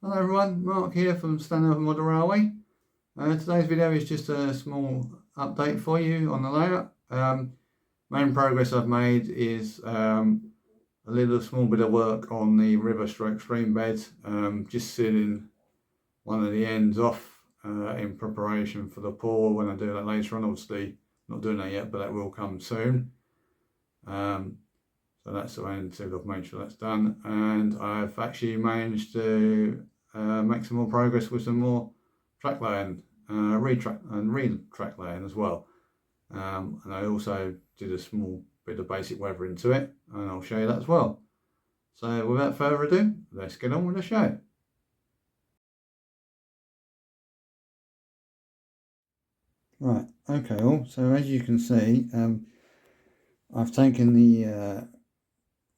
Hello everyone, Mark here from Stanhope Model Railway. Today's video is just a small update for you on the layout. Main progress I've made is a little small bit of work on the river stroke stream bed, just sealing one of the ends off in preparation for the pour when I do that later on. Obviously not doing that yet, but that will come soon. So that's the way until I've made sure that's done, and I've actually managed to make some more progress with some more track laying, re-track laying as well. And I also did a small bit of basic weathering to it, and I'll show you that as well. So without further ado, let's get on with the show. Right, okay all, so as you can see, I've taken the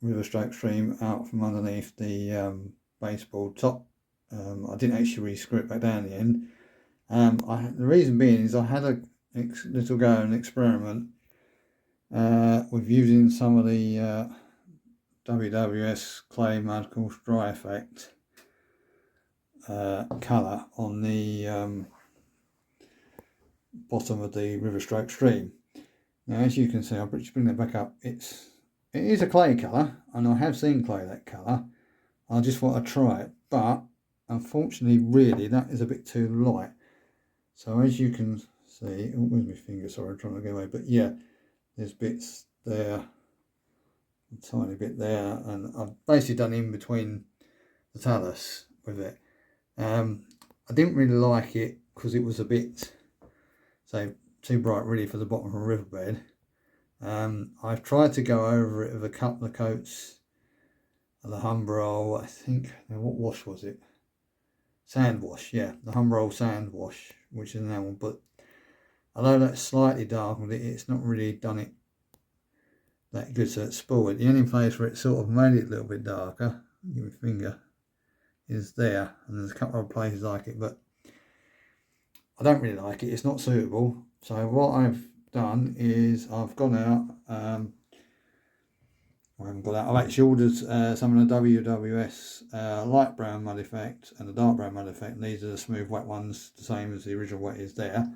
river stroke stream out from underneath the baseboard top. I didn't actually re-screw it back down the end. The reason being is I had a little go and experiment with using some of the WWS clay mud course dry effect colour on the bottom of the river stroke stream. Now as you can see, I'll just bring that back up. It is a clay colour, and I have seen clay that colour. I just want to try it, but unfortunately really that is a bit too light. So as you can see, oh, where's my finger, sorry, I'm trying to get away, but yeah, there's bits there, a tiny bit there, and I've basically done in between the talus with it. I didn't really like it because it was a bit, say, too bright really for the bottom of a riverbed. I've tried to go over it with a couple of coats of the Humbrol, I think, what wash was it? Sand wash, yeah, the Humbrol sand wash, which is an one, but although that's slightly darkened it, it's not really done it that good, so it's spoiled. The only place where it sort of made it a little bit darker, give me a finger, is there, and there's a couple of places like it, but I don't really like it, it's not suitable. So what I've done is I've gone out, I haven't got that. I've actually ordered some of the WWS light brown mud effect and the dark brown mud effect, and these are the smooth wet ones, the same as the original wet is there.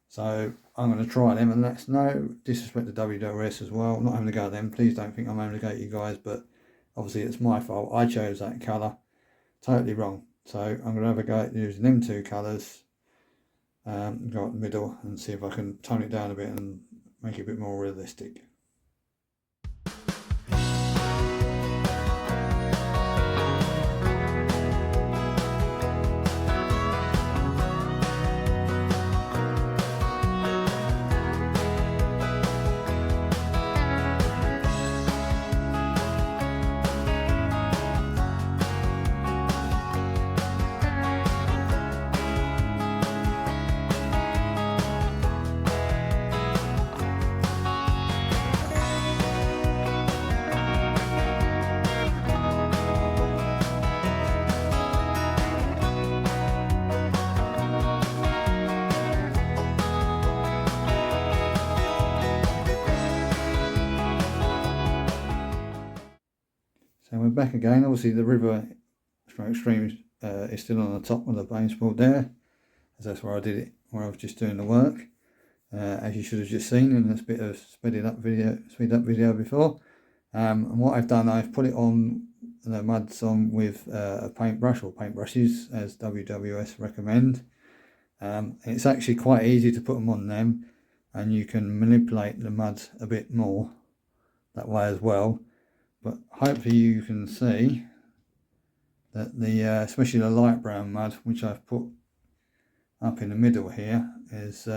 So I'm going to try them, and that's no disrespect to WWS as well. I'm not having to go at them, please don't think I'm having to go at you guys, but obviously it's my fault. I chose that colour, totally wrong. So I'm going to have a go at using them two colours, go up the middle and see if I can tone it down a bit and make it a bit more realistic. So we're back again. Obviously the river stroke stream is still on the top of the baseboard there, as that's where I did it, where I was just doing the work, as you should have just seen in this bit of speed up video before. And what I've done, I've put it on the muds on with a paintbrush or paintbrushes, as WWS recommend. It's actually quite easy to put them on them, and you can manipulate the mud a bit more that way as well. But hopefully you can see that the especially the light brown mud, which I've put up in the middle here, is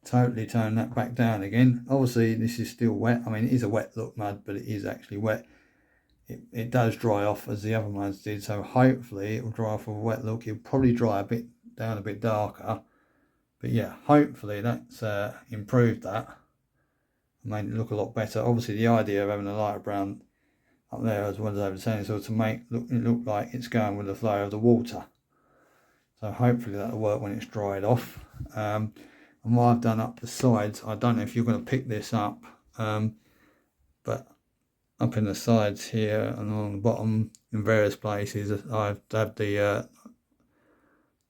totally toned that back down again. Obviously this is still wet. I mean, it is a wet look mud, but it is actually wet. It does dry off as the other muds did, so hopefully it will dry off with a wet look. It'll probably dry a bit down, a bit darker, but yeah, hopefully that's improved that, made it look a lot better. Obviously the idea of having a lighter brown up there as well as over the sand is to make it look like it's going with the flow of the water. So hopefully that'll work when it's dried off. And what I've done up the sides, I don't know if you're going to pick this up, but up in the sides here and on the bottom in various places I've dabbed the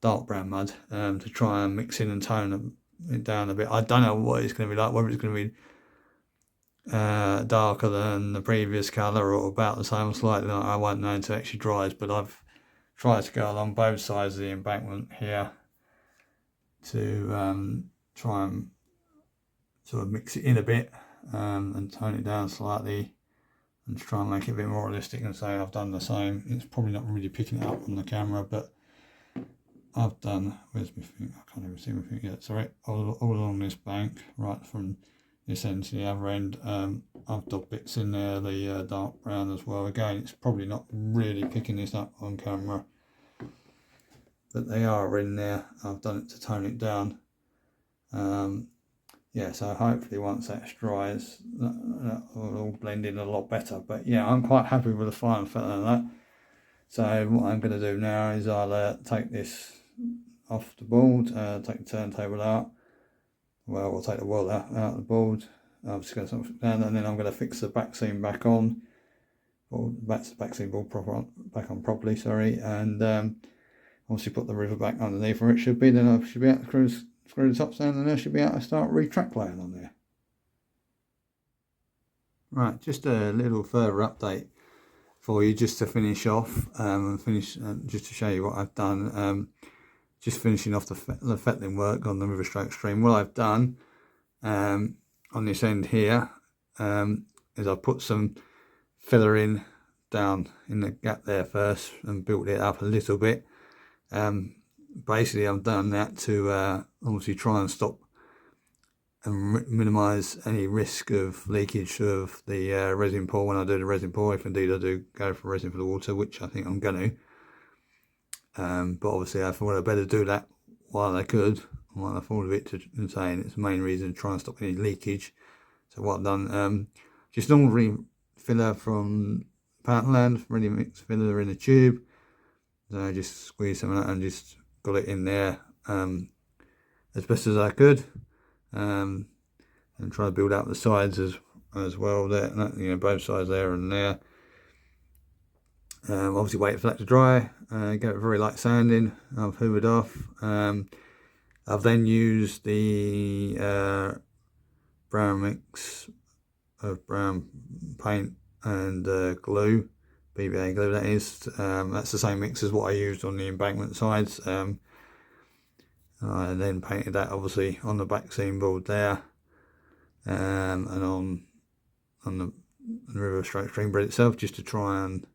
dark brown mud to try and mix in and tone it down a bit. I don't know what it's going to be like, whether it's going to be darker than the previous colour or about the same or slightly. I won't know until it actually dries, but I've tried to go along both sides of the embankment here to try and sort of mix it in a bit and tone it down slightly and try and make it a bit more realistic, and say I've done the same. It's probably not really picking it up on the camera, but I've done, where's my thing? I can't even see my thing yet. Sorry, all along this bank, right from this end to the other end, I've got bits in there, the dark brown as well. Again, it's probably not really picking this up on camera, but they are in there. I've done it to tone it down. Yeah, so hopefully once that's dry, that will all blend in a lot better. But yeah, I'm quite happy with the final fettling of that. So what I'm going to do now is I'll take this off the board, take the turntable out. Well, we'll take the wall out of the board. I'm just going to put it down, and then I'm going to fix the backscene back on. Or backscene board back on properly, sorry. And obviously put the river back underneath where it should be. Then I should be able to screw the tops down, and I should be able to start retract laying on there. Right, just a little further update for you, just to finish off and just to show you what I've done. Just finishing off the fettling work on the river stroke stream. What I've done on this end here is I put some filler in down in the gap there first and built it up a little bit. Basically I've done that to obviously try and stop and minimise any risk of leakage of the resin pour when I do the resin pour, if indeed I do go for resin for the water, which I think I'm going to. But obviously I thought I'd better do that while I could, while I thought of it, and saying it's the main reason to try and stop any leakage. So what I've done, just normal filler from Poundland, ready mixed filler in a tube. So I just squeezed some of that and just got it in there as best as I could, and try to build out the sides as well there, you know, both sides there and there. Obviously wait for that to dry, get it very light sanding. I've hoovered off. I've then used the brown mix of brown paint and glue, PVA glue that is. That's the same mix as what I used on the embankment sides. I then painted that obviously on the backscene board there, and on the river stroke stream bed itself, just to try and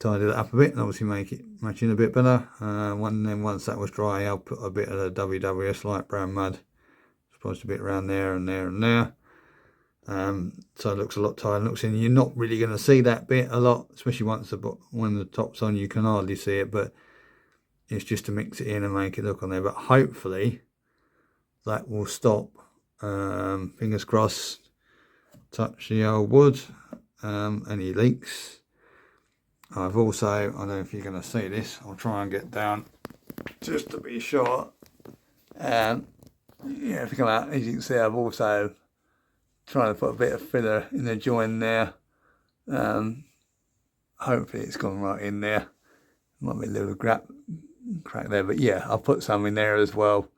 tidy that up a bit and obviously make it match in a bit better. Then once that was dry, I'll put a bit of the WWS light brown mud, supposed to be around there and there and there. So it looks a lot tighter. Looks in. You're not really going to see that bit a lot, especially once when the top's on. You can hardly see it, but it's just to mix it in and make it look on there. But hopefully that will stop. Fingers crossed. Touch the old wood. Any leaks. I've also, I don't know if you're going to see this, I'll try and get down just to be sure. Yeah, if you come out, as you can see, I've also tried to put a bit of filler in the join there. Hopefully it's gone right in there. Might be a little crack there, but yeah, I'll put some in there as well.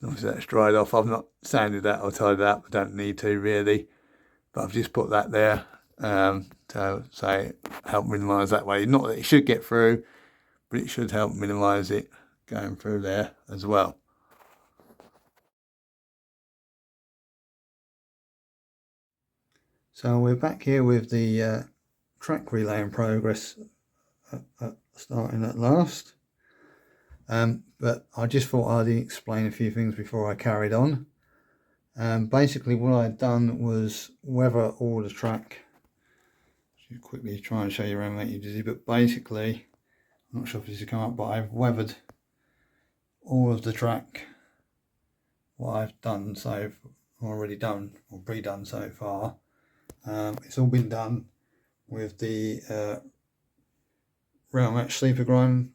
Obviously that's dried off. I've not sanded that or tied that, I don't need to really, but I've just put that there. To say help minimise that way. Not that it should get through, but it should help minimise it going through there as well. So we're back here with the track relay in progress, starting at last. But I just thought I'd explain a few things before I carried on. Basically what I'd done was weather all the track. Quickly try and show you around, make you dizzy, but basically I'm not sure if this has come up, but I've weathered all of the track. What I've done already done or pre-done so far, it's all been done with the Rail Match Sleeper Grime,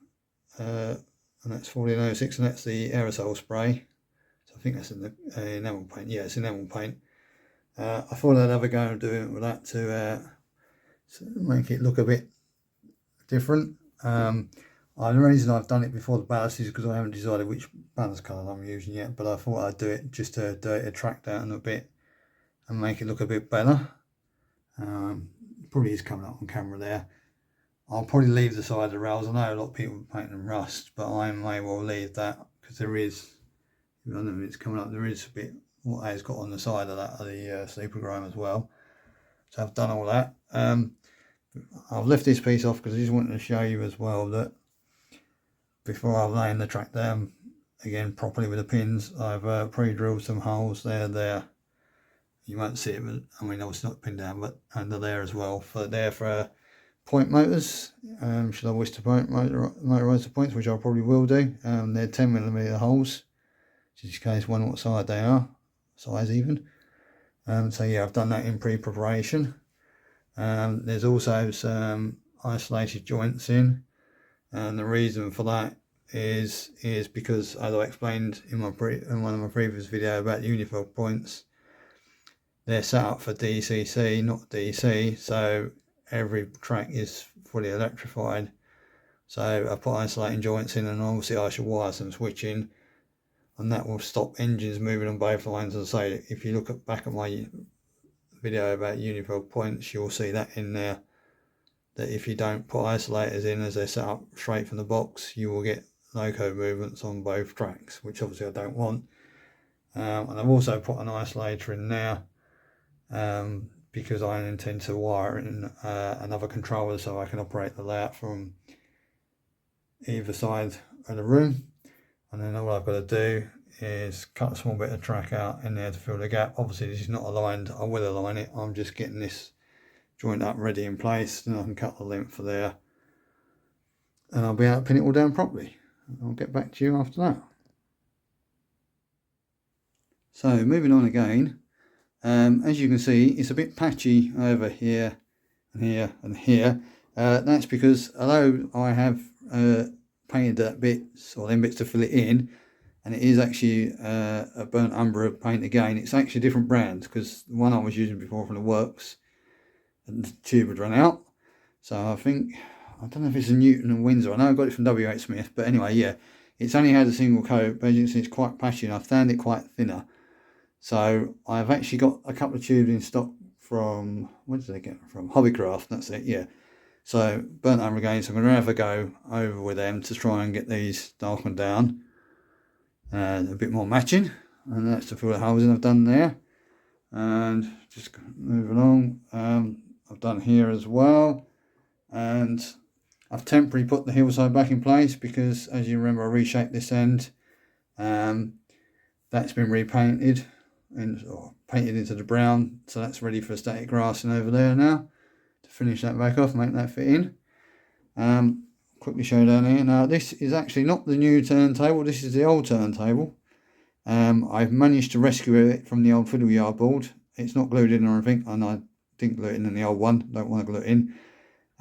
and that's 1406, and that's the aerosol spray. So I think that's in the enamel paint. Yeah, it's enamel paint. I thought I'd have a go and do it with that to make it look a bit different. The reason I've done it before the ballast is because I haven't decided which ballast colour I'm using yet, but I thought I'd do it just to attract down a bit and make it look a bit better. Probably is coming up on camera there. I'll probably leave the side of the rails. I know a lot of people paint them rust, but I may well leave that because there is, I don't know if it's coming up, there is a bit what has got on the side of that of the sleeper grime as well. So I've done all that. I've left this piece off because I just wanted to show you as well that before I've laid the track down again properly with the pins, I've pre-drilled some holes there. You won't see it, but I mean obviously not pinned down, but under there as well. For point motors, should I wish to motorise the points, which I probably will do. They're 10mm holes, just in case one what side they are, size even. So yeah, I've done that in pre-preparation. There's also some isolated joints in, and the reason for that is because, as I explained in one of my previous videos about unifold points, they're set up for DCC, not DC, so every track is fully electrified. So I put isolating joints in, and obviously I should wire some switching, and that will stop engines moving on both lines. As I say, if you look back at my video about unifold points, you'll see that in there, that if you don't put isolators in as they're set up straight from the box, you will get loco movements on both tracks, which obviously I don't want. And I've also put an isolator in there because I intend to wire in another controller so I can operate the layout from either side of the room. And then all I've got to do is cut a small bit of track out in there to fill the gap. Obviously this is not aligned, I will align it, I'm just getting this joint up ready in place, then I can cut the length for there and I'll be able to pin it all down properly. I'll get back to you after that. So moving on again, as you can see it's a bit patchy over here and here and here. That's because although I have painted that bits, or them bits to fill it in, and it is actually a burnt umber paint again, it's actually a different brand because the one I was using before from the works, and the tube had run out. So I think, I don't know if it's a Newton and Windsor, I know I got it from WH Smith, but anyway, yeah, it's only had a single coat, but as you can see it's quite patchy and I've found it quite thinner. So I've actually got a couple of tubes in stock from, where did I get them from? Hobbycraft, that's it, yeah. So burnt umber again, so I'm going to have a go over with them to try and get these darkened down and a bit more matching, and that's to fill the holes in I've done there. And just moving along, I've done here as well, and I've temporarily put the hillside back in place because, as you remember, I reshaped this end. That's been repainted or painted into the brown, so that's ready for static grassing over there now. To finish that back off, make that fit in. Quickly show down here. Now this is actually not the new turntable, this is the old turntable. I've managed to rescue it from the old fiddle yard board. It's not glued in or anything, and I didn't glue it in the old one, don't want to glue it in.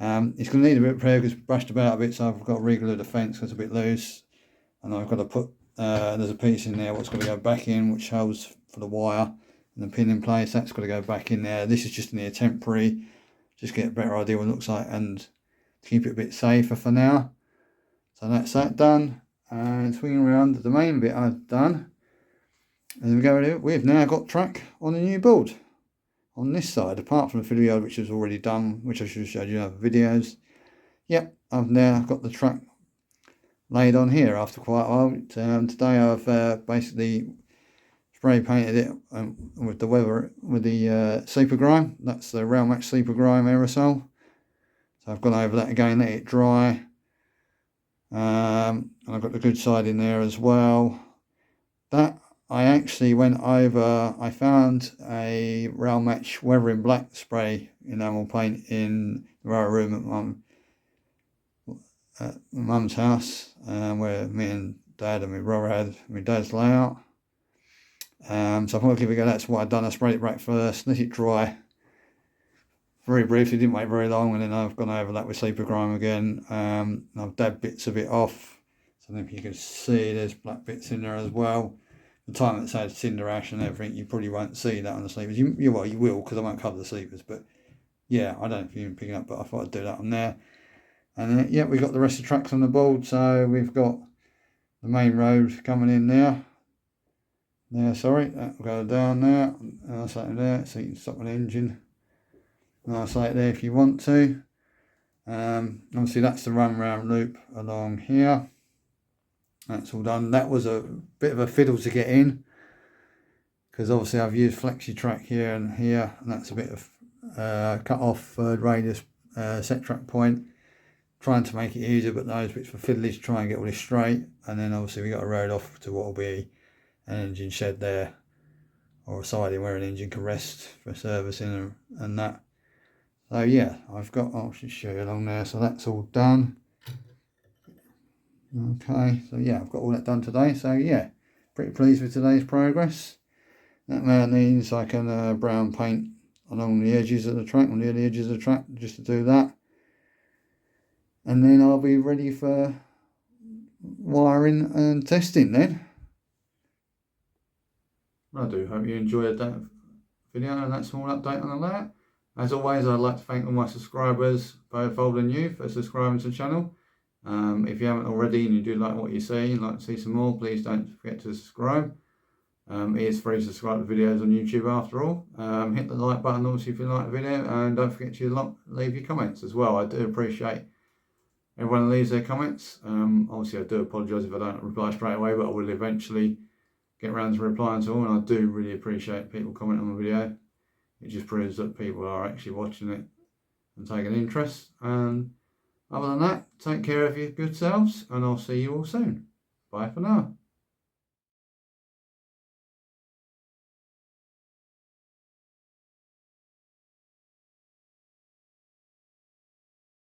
It's going to need a bit of repair because it's brushed about a bit, so I've got to re-glue the fence because it's a bit loose, and I've got to put there's a piece in there what's got to go back in, which holds for the wire and the pin in place. That's got to go back in there. This is just in here temporary, just get a better idea what it looks like and to keep it a bit safer for now. So that's that done, and swinging around the main bit I've done. And we go with it. We've now got track on the new board on this side, apart from the video which was already done, which I should have showed you in other videos. Yep, I've now got the track laid on here after quite a while. Today I've basically spray painted it with the sleeper grime. That's the Rail Match sleeper grime aerosol. So I've gone over that again, let it dry. And I've got the good side in there as well. That I actually went over, I found a Rail Match Weathering Black spray enamel paint in the row room at my mum's house, where me and Dad and my brother had my dad's layout. So I thought I'd give it a go. That's what I'd done. I sprayed it back first, let it dry very briefly, didn't wait very long, and then I've gone over that with sleeper grime again. I've dabbed bits of it off, so I don't know if you can see there's black bits in there as well. the time it's had cinder ash and everything, you probably won't see that on the sleevers. Well, you will, because I won't cover the sleevers, but yeah, I don't know if you can pick it up, but I thought I'd do that on there. And then, yeah, we've got the rest of the tracks on the board, so we've got the main road coming in now. There, sorry, that will go down there, and I'll say it there, so you can stop an engine. And I'll say it there if you want to. Obviously that's the run round loop along here. That's all done. That was a bit of a fiddle to get in, because obviously I've used flexi track here, and that's a bit of cut off third radius set track point, trying to make it easier, but those bits for fiddly to try and get all this straight. And then obviously we got a road off to what will be an engine shed there, or a siding where an engine can rest for servicing and that. So yeah, I'll just show you along there. So that's all done. Okay, so yeah, I've got all that done today. So yeah, pretty pleased with today's progress. That now needs I can brown paint along the edges of the track, on the edges of the track, just to do that. And then I'll be ready for wiring and testing then. I do hope you enjoyed that video and that small update on that. As always, I'd like to thank all my subscribers, both old and new, for subscribing to the channel. If you haven't already and you do like what you see and like to see some more, please don't forget to subscribe. It is free to subscribe to videos on YouTube after all. Hit the like button also if you like the video, and don't forget to leave your comments as well. I do appreciate everyone leaves their comments. Obviously I do apologise if I don't reply straight away, but I will eventually get around to replying to all, and I do really appreciate people commenting on the video. It just proves that people are actually watching it and taking interest. And other than that, take care of your good selves, and I'll see you all soon. Bye for now.